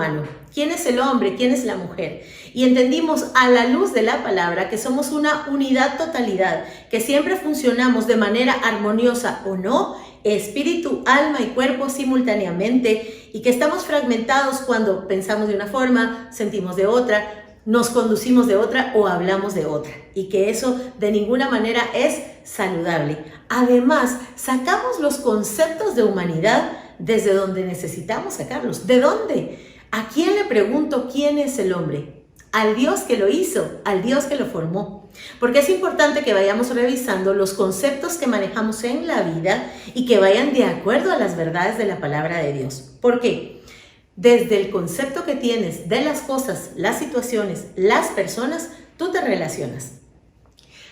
humano, quién es el hombre, quién es la mujer. Y entendimos a la luz de la palabra que somos una unidad totalidad, que siempre funcionamos de manera armoniosa o no, espíritu, alma y cuerpo simultáneamente, y que estamos fragmentados cuando pensamos de una forma, sentimos de otra, nos conducimos de otra o hablamos de otra, y que eso de ninguna manera es saludable. Además, sacamos los conceptos de humanidad desde donde necesitamos sacarlos. ¿De dónde? ¿A quién le pregunto quién es el hombre? Al Dios que lo hizo, al Dios que lo formó. Porque es importante que vayamos revisando los conceptos que manejamos en la vida y que vayan de acuerdo a las verdades de la palabra de Dios. ¿Por qué? Desde el concepto que tienes de las cosas, las situaciones, las personas, tú te relacionas.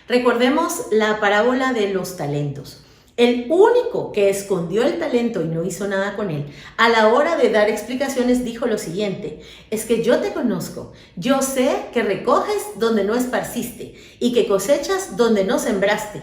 Recordemos la parábola de los talentos. El único que escondió el talento y no hizo nada con él, a la hora de dar explicaciones dijo lo siguiente: es que yo te conozco, yo sé que recoges donde no esparciste y que cosechas donde no sembraste.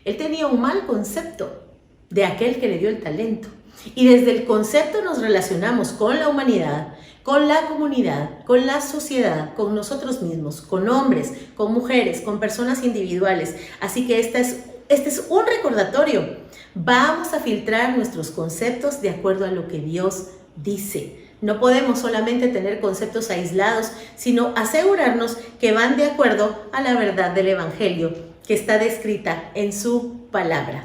Él tenía un mal concepto de aquel que le dio el talento. Y desde el concepto nos relacionamos con la humanidad, con la comunidad, con la sociedad, con nosotros mismos, con hombres, con mujeres, con personas individuales. Así que este es un recordatorio. Vamos a filtrar nuestros conceptos de acuerdo a lo que Dios dice. No podemos solamente tener conceptos aislados, sino asegurarnos que van de acuerdo a la verdad del Evangelio que está descrita en su palabra.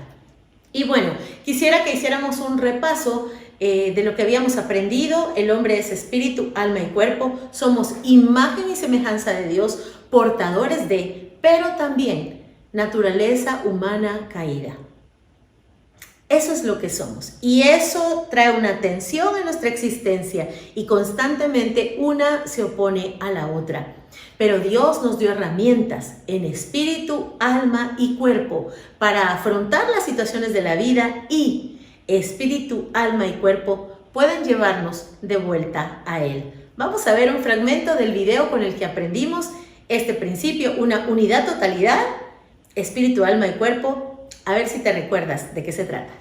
Y bueno, quisiera que hiciéramos un repaso de lo que habíamos aprendido. El hombre es espíritu, alma y cuerpo. Somos imagen y semejanza de Dios, portadores de, pero también naturaleza humana caída. Eso es lo que somos. Y eso trae una tensión en nuestra existencia y constantemente una se opone a la otra. Pero Dios nos dio herramientas en espíritu, alma y cuerpo para afrontar las situaciones de la vida, y espíritu, alma y cuerpo pueden llevarnos de vuelta a Él. Vamos a ver un fragmento del video con el que aprendimos este principio, una unidad totalidad, espíritu, alma y cuerpo. A ver si te recuerdas de qué se trata.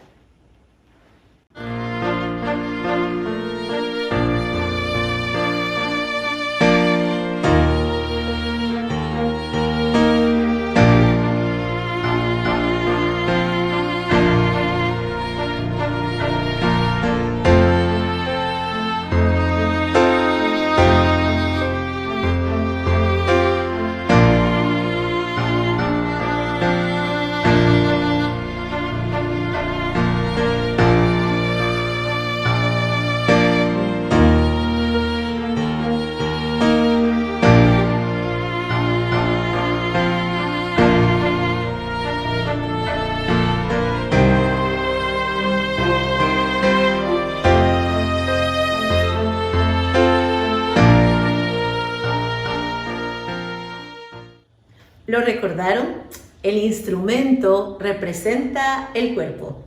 ¿Lo recordaron? El instrumento representa el cuerpo.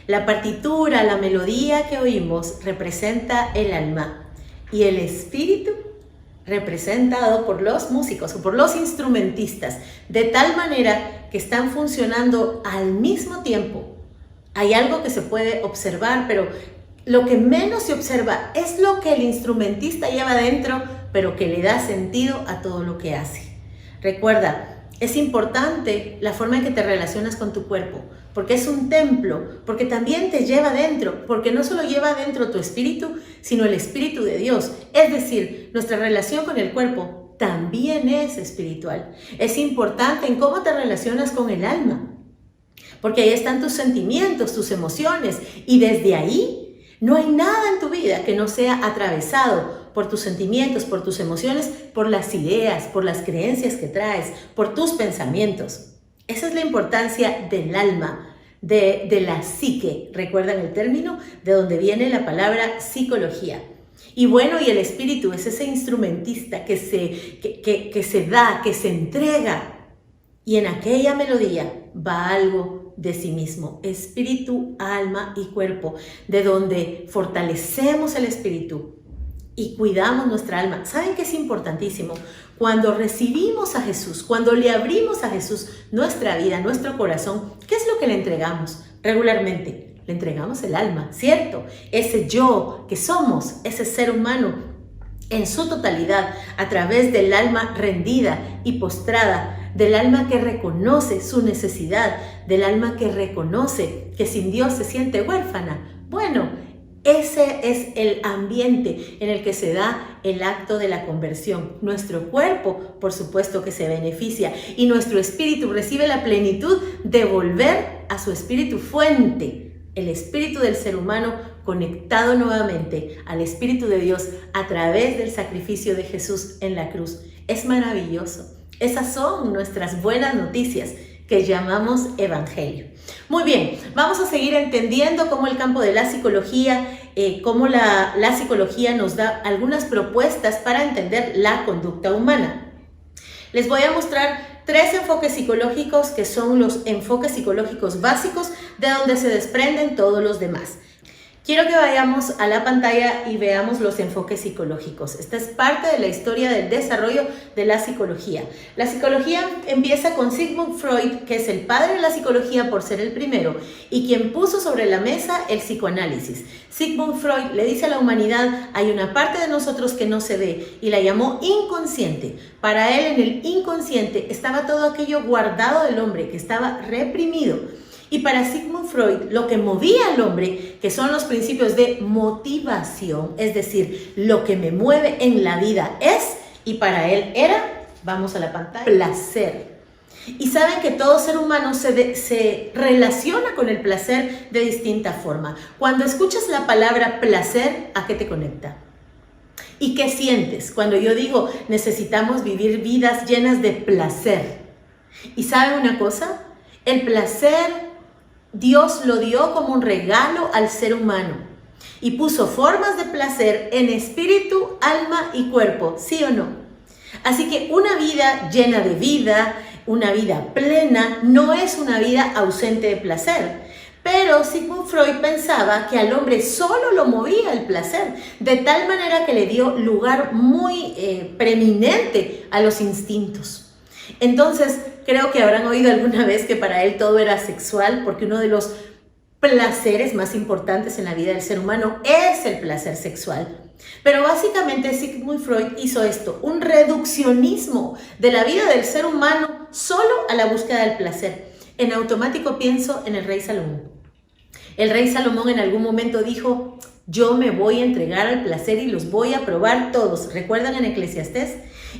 La partitura, la melodía que oímos representa el alma. Y el espíritu representado por los músicos o por los instrumentistas, de tal manera que están funcionando al mismo tiempo. Hay algo que se puede observar, pero lo que menos se observa es lo que el instrumentista lleva dentro, pero que le da sentido a todo lo que hace. Recuerda, es importante la forma en que te relacionas con tu cuerpo, porque es un templo, porque también te lleva dentro, porque no solo lleva dentro tu espíritu, sino el espíritu de Dios. Es decir, nuestra relación con el cuerpo también es espiritual. Es importante en cómo te relacionas con el alma, porque ahí están tus sentimientos, tus emociones, y desde ahí no hay nada en tu vida que no sea atravesado por tus sentimientos, por tus emociones, por las ideas, por las creencias que traes, por tus pensamientos. Esa es la importancia del alma, de la psique. ¿Recuerdan el término? De donde viene la palabra psicología. Y bueno, y el espíritu es ese instrumentista que se da, que se entrega. Y en aquella melodía va algo de sí mismo. Espíritu, alma y cuerpo. De donde fortalecemos el espíritu y cuidamos nuestra alma. ¿Saben qué es importantísimo? Cuando recibimos a Jesús, cuando le abrimos a Jesús nuestra vida, nuestro corazón, ¿qué es lo que le entregamos regularmente? Le entregamos el alma, ¿cierto? Ese yo que somos, ese ser humano en su totalidad, a través del alma rendida y postrada, del alma que reconoce su necesidad, del alma que reconoce que sin Dios se siente huérfana. Bueno, ese es el ambiente en el que se da el acto de la conversión. Nuestro cuerpo, por supuesto que se beneficia, y nuestro espíritu recibe la plenitud de volver a su espíritu fuente, el espíritu del ser humano conectado nuevamente al Espíritu de Dios a través del sacrificio de Jesús en la cruz. Es maravilloso. Esas son nuestras buenas noticias que llamamos evangelio. Muy bien, vamos a seguir entendiendo cómo el campo de la psicología, cómo la psicología nos da algunas propuestas para entender la conducta humana. Les voy a mostrar 3 enfoques psicológicos que son los enfoques psicológicos básicos de donde se desprenden todos los demás. Quiero que vayamos a la pantalla y veamos los enfoques psicológicos. Esta es parte de la historia del desarrollo de la psicología. La psicología empieza con Sigmund Freud, que es el padre de la psicología por ser el primero y quien puso sobre la mesa el psicoanálisis. Sigmund Freud le dice a la humanidad, hay una parte de nosotros que no se ve, y la llamó inconsciente. Para él, en el inconsciente estaba todo aquello guardado del hombre que estaba reprimido. Y para Sigmund Freud, lo que movía al hombre, que son los principios de motivación, es decir, lo que me mueve en la vida es, y para él era, vamos a la pantalla, placer. Y saben que todo ser humano se relaciona con el placer de distinta forma. Cuando escuchas la palabra placer, ¿a qué te conecta? ¿Y qué sientes? Cuando yo digo, necesitamos vivir vidas llenas de placer. ¿Y saben una cosa? El placer Dios lo dio como un regalo al ser humano y puso formas de placer en espíritu, alma y cuerpo, ¿sí o no? Así que una vida llena de vida, una vida plena, no es una vida ausente de placer. Pero Sigmund Freud pensaba que al hombre solo lo movía el placer, de tal manera que le dio lugar muy preeminente a los instintos. Entonces, creo que habrán oído alguna vez que para él todo era sexual, porque uno de los placeres más importantes en la vida del ser humano es el placer sexual. Pero básicamente Sigmund Freud hizo esto, un reduccionismo de la vida del ser humano solo a la búsqueda del placer. En automático pienso en el rey Salomón. El rey Salomón en algún momento dijo, yo me voy a entregar al placer y los voy a probar todos. ¿Recuerdan en Eclesiastés?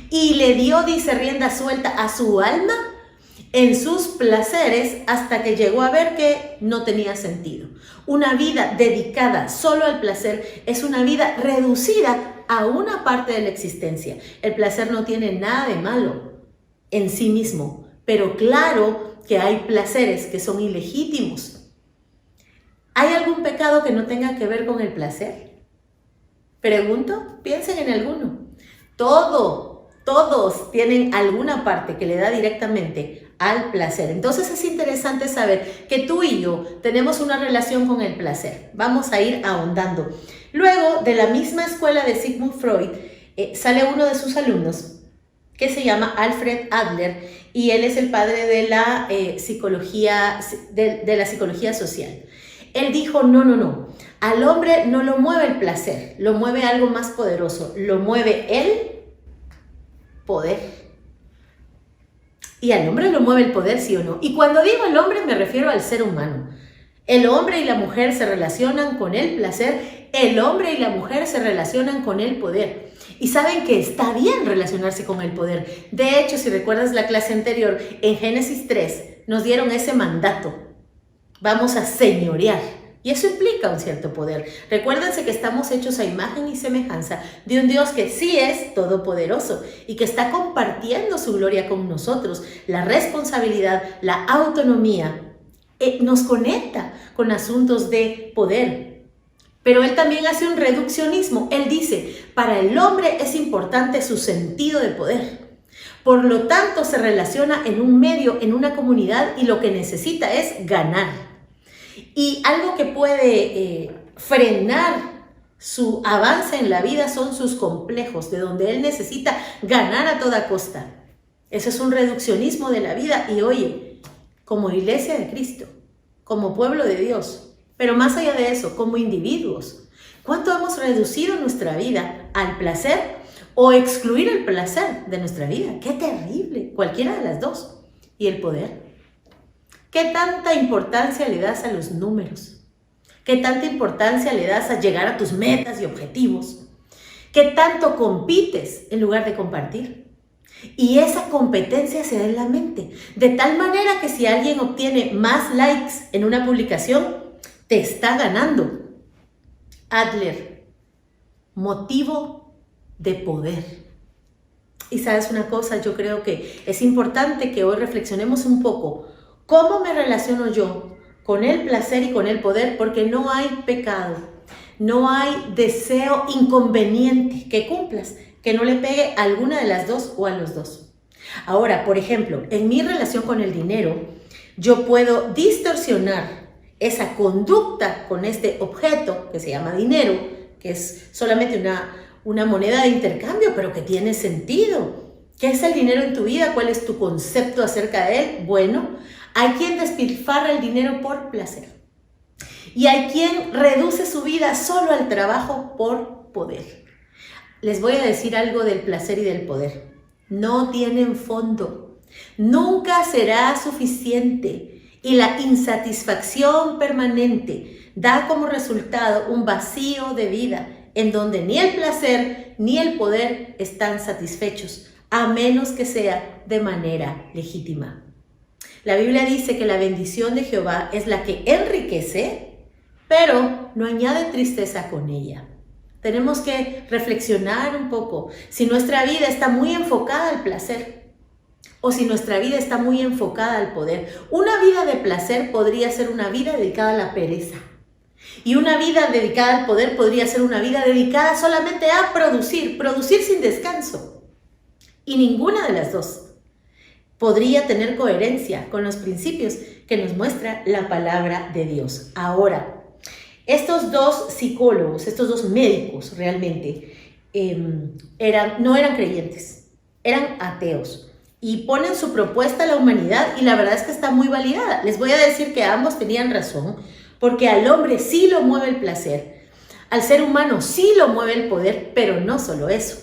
Y le dio, dice, rienda suelta a su alma en sus placeres hasta que llegó a ver que no tenía sentido. Una vida dedicada solo al placer es una vida reducida a una parte de la existencia. El placer no tiene nada de malo en sí mismo, pero claro que hay placeres que son ilegítimos. ¿Hay algún pecado que no tenga que ver con el placer? Pregunto, piensen en alguno. Todos tienen alguna parte que le da directamente al placer. Entonces es interesante saber que tú y yo tenemos una relación con el placer. Vamos a ir ahondando. Luego, de la misma escuela de Sigmund Freud, sale uno de sus alumnos que se llama Alfred Adler y él es el padre de la psicología social. Él dijo, no, al hombre no lo mueve el placer, lo mueve algo más poderoso, lo mueve el poder. Y al hombre lo mueve el poder, ¿sí o no? Y cuando digo el hombre me refiero al ser humano. El hombre y la mujer se relacionan con el placer, el hombre y la mujer se relacionan con el poder. Y saben que está bien relacionarse con el poder. De hecho, si recuerdas la clase anterior, en Génesis 3 nos dieron ese mandato. Vamos a señorear. Y eso implica un cierto poder. Recuérdense que estamos hechos a imagen y semejanza de un Dios que sí es todopoderoso y que está compartiendo su gloria con nosotros. La responsabilidad, la autonomía, nos conecta con asuntos de poder. Pero él también hace un reduccionismo. Él dice, para el hombre es importante su sentido de poder. Por lo tanto, se relaciona en un medio, en una comunidad, y lo que necesita es ganar. Y algo que puede frenar su avance en la vida son sus complejos, de donde él necesita ganar a toda costa. Ese es un reduccionismo de la vida. Y oye, como iglesia de Cristo, como pueblo de Dios, pero más allá de eso, como individuos, ¿cuánto hemos reducido nuestra vida al placer o excluir el placer de nuestra vida. ¡Qué terrible! Cualquiera de las dos. ¿Y el poder? ¿Qué tanta importancia le das a los números? ¿Qué tanta importancia le das a llegar a tus metas y objetivos? ¿Qué tanto compites en lugar de compartir? Y esa competencia se da en la mente, de tal manera que si alguien obtiene más likes en una publicación, te está ganando. Adler, motivo de poder. Y sabes una cosa, yo creo que es importante que hoy reflexionemos un poco cómo me relaciono yo con el placer y con el poder, porque no hay pecado, no hay deseo inconveniente que cumplas, que no le pegue a alguna de las dos o a los dos. Ahora, por ejemplo, en mi relación con el dinero, yo puedo distorsionar esa conducta con este objeto que se llama dinero, que es solamente una moneda de intercambio, pero que tiene sentido. ¿Qué es el dinero en tu vida? ¿Cuál es tu concepto acerca de él? Bueno, hay quien despilfarra el dinero por placer. Y hay quien reduce su vida solo al trabajo por poder. Les voy a decir algo del placer y del poder. No tienen fondo. Nunca será suficiente. Y la insatisfacción permanente da como resultado un vacío de vida en donde ni el placer ni el poder están satisfechos, a menos que sea de manera legítima. La Biblia dice que la bendición de Jehová es la que enriquece, pero no añade tristeza con ella. Tenemos que reflexionar un poco si nuestra vida está muy enfocada al placer o si nuestra vida está muy enfocada al poder. Una vida de placer podría ser una vida dedicada a la pereza. Y una vida dedicada al poder podría ser una vida dedicada solamente a producir sin descanso. Y ninguna de las dos podría tener coherencia con los principios que nos muestra la palabra de Dios. Ahora, estos dos psicólogos, estos dos médicos realmente no eran creyentes, eran ateos. Y ponen su propuesta a la humanidad y la verdad es que está muy validada. Les voy a decir que ambos tenían razón, porque al hombre sí lo mueve el placer, al ser humano sí lo mueve el poder, pero no solo eso.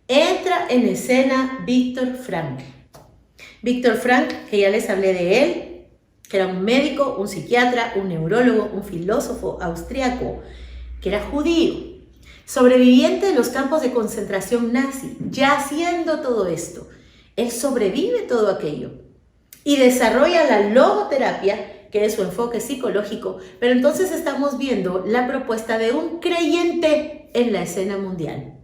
Entra en escena Viktor Frankl. Viktor Frankl, que ya les hablé de él, que era un médico, un psiquiatra, un neurólogo, un filósofo austriaco, que era judío, sobreviviente de los campos de concentración nazi. Ya haciendo todo esto, él sobrevive todo aquello y desarrolla la logoterapia, que es su enfoque psicológico, pero entonces estamos viendo la propuesta de un creyente en la escena mundial.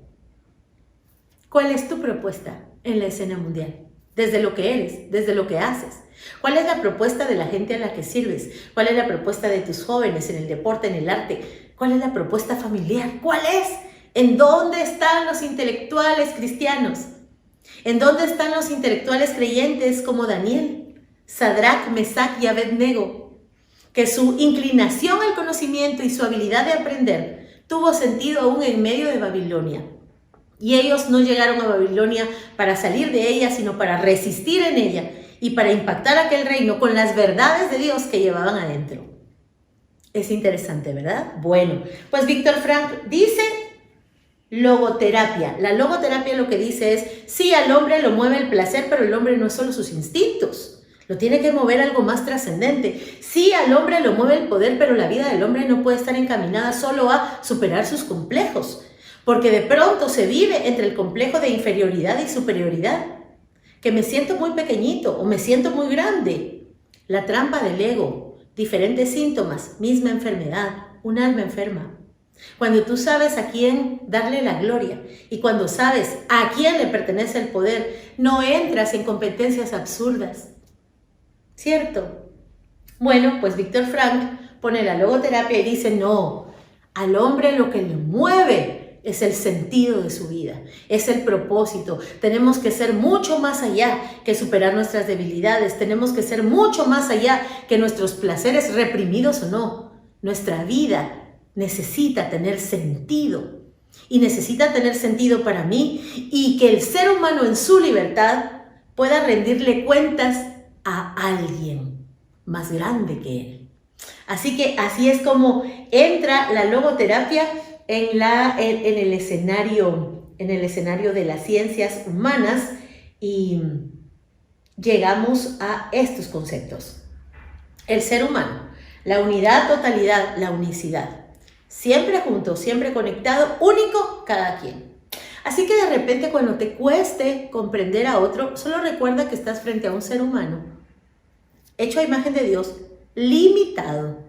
¿Cuál es tu propuesta en la escena mundial? Desde lo que eres, desde lo que haces. ¿Cuál es la propuesta de la gente a la que sirves? ¿Cuál es la propuesta de tus jóvenes en el deporte, en el arte? ¿Cuál es la propuesta familiar? ¿Cuál es? ¿En dónde están los intelectuales cristianos? ¿En dónde están los intelectuales creyentes como Daniel, Sadrach, Mesach y Abednego, que su inclinación al conocimiento y su habilidad de aprender tuvo sentido aún en medio de Babilonia? Y ellos no llegaron a Babilonia para salir de ella, sino para resistir en ella y para impactar aquel reino con las verdades de Dios que llevaban adentro. Es interesante, ¿verdad? Bueno, pues Viktor Frankl dice logoterapia. La logoterapia lo que dice es, sí, al hombre lo mueve el placer, pero el hombre no es solo sus instintos. Lo tiene que mover algo más trascendente. Sí, al hombre lo mueve el poder, pero la vida del hombre no puede estar encaminada solo a superar sus complejos. Porque de pronto se vive entre el complejo de inferioridad y superioridad. Que me siento muy pequeñito o me siento muy grande. La trampa del ego, diferentes síntomas, misma enfermedad, un alma enferma. Cuando tú sabes a quién darle la gloria y cuando sabes a quién le pertenece el poder, no entras en competencias absurdas. ¿Cierto? Bueno, pues Viktor Frankl pone la logoterapia y dice, no, al hombre lo que le mueve es el sentido de su vida, es el propósito. Tenemos que ser mucho más allá que superar nuestras debilidades, tenemos que ser mucho más allá que nuestros placeres reprimidos o no. Nuestra vida necesita tener sentido y necesita tener sentido para mí y que el ser humano en su libertad pueda rendirle cuentas a alguien más grande que él. Así que así es como entra la logoterapia en el escenario de las ciencias humanas y llegamos a estos conceptos. El ser humano, la unidad, totalidad, la unicidad. Siempre juntos, siempre conectado, único cada quien. Así que de repente cuando te cueste comprender a otro, solo recuerda que estás frente a un ser humano, hecho a imagen de Dios, limitado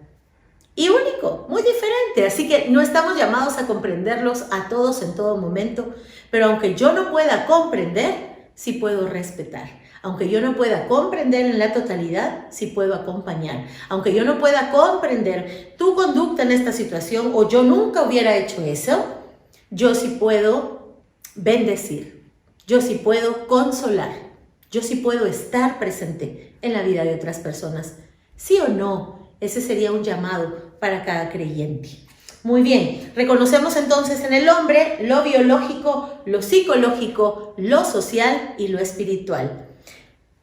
y único, muy diferente. Así que no estamos llamados a comprenderlos a todos en todo momento, pero aunque yo no pueda comprender, sí puedo respetar. Aunque yo no pueda comprender en la totalidad, sí puedo acompañar. Aunque yo no pueda comprender tu conducta en esta situación o yo nunca hubiera hecho eso, yo sí puedo bendecir. Yo sí puedo consolar. Yo sí puedo estar presente en la vida de otras personas. ¿Sí o no? Ese sería un llamado para cada creyente. Muy bien, reconocemos entonces en el hombre lo biológico, lo psicológico, lo social y lo espiritual.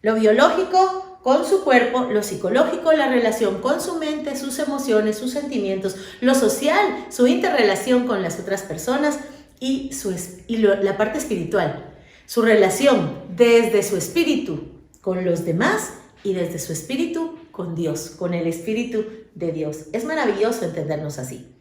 Lo biológico con su cuerpo, lo psicológico, la relación con su mente, sus emociones, sus sentimientos, lo social, su interrelación con las otras personas y la parte espiritual, su relación desde su espíritu con los demás y desde su espíritu con Dios, con el Espíritu de Dios. Es maravilloso entendernos así.